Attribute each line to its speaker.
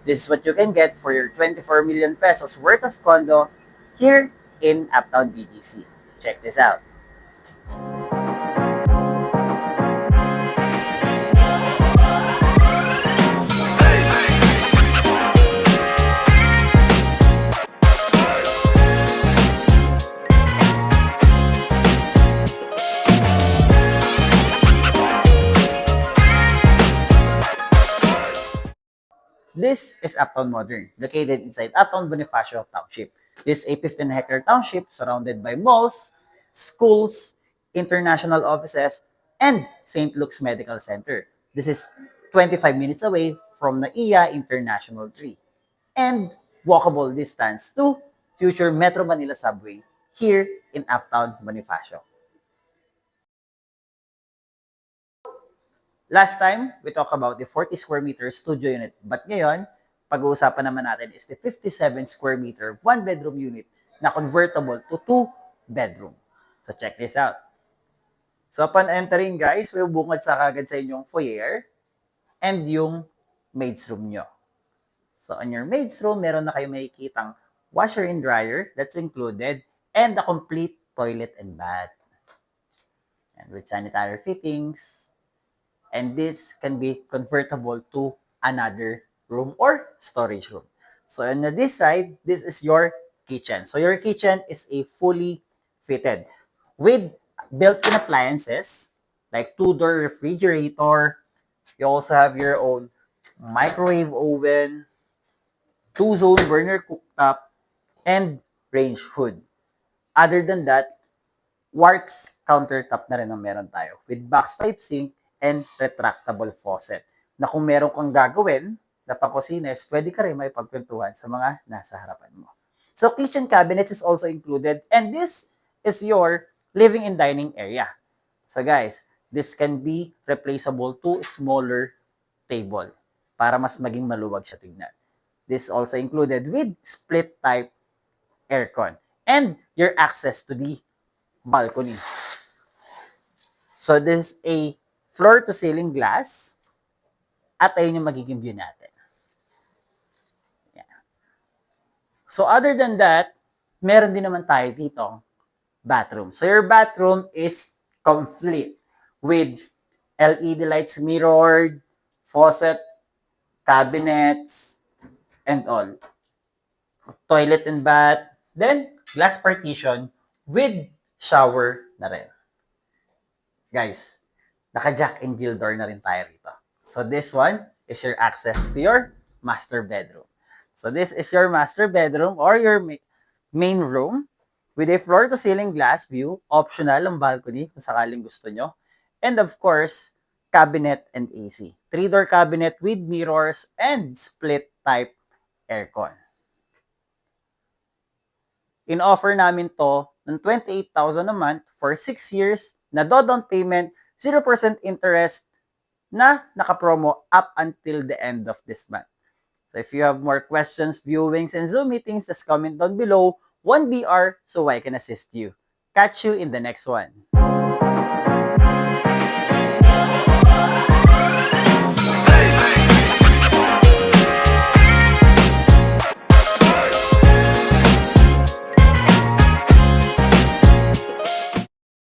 Speaker 1: This is what you can get for your 24 million pesos worth of condo here in Uptown BGC. Check this out. This is Uptown Modern, located inside Uptown Bonifacio Township. This is a 15-hectare township surrounded by malls, schools, international offices, and St. Luke's Medical Center. This is 25 minutes away from NAIA International Tree and walkable distance to future Metro Manila subway here in Uptown Bonifacio. Last time, we talked about the 40 square meter studio unit. But ngayon, pag-uusapan naman natin is the 57 square meter one-bedroom unit na convertible to two-bedroom. So check this out. So upon entering guys, may bungad sa kagad sa inyong foyer and yung maid's room nyo. So on your maid's room, meron na kayo makikitang washer and dryer, that's included, and a complete toilet and bath. And with sanitary fittings, and this can be convertible to another room or storage room. So on this side, this is your kitchen. So your kitchen is a fully fitted with built-in appliances like two-door refrigerator. You also have your own microwave oven, two-zone burner cooktop, and range hood. Other than that, quartz countertop na rin ang meron tayo with box type sink and retractable faucet na kung meron kang gagawin na pang-kusines, pwede ka rin may pagkwentuhan sa mga nasa harapan mo. So, kitchen cabinets is also included and this is your living and dining area. So guys, this can be replaceable to smaller table para mas maging maluwag siya tignan. This also included with split type aircon and your access to the balcony. So this is a floor-to-ceiling glass at ayun yung magiging view natin. Yeah. So other than that, meron din naman tayo dito bathroom. So your bathroom is complete with LED lights mirrored, faucet, cabinets, and all. Toilet and bath, then glass partition with shower na rin. Guys, naka-jack and jill door na rin tayo rito. So this one is your access to your master bedroom. So this is your master bedroom or your main room with a floor-to-ceiling glass view, optional ang balcony kung sakaling gusto nyo. And of course, cabinet and AC. 3-door cabinet with mirrors and split type aircon. In-offer namin to ng 28,000 a month for 6 years na down payment, 0% interest na naka-promo up until the end of this month. So if you have more questions, viewings, and Zoom meetings, just comment down below 1BR so I can assist you. Catch you in the next one.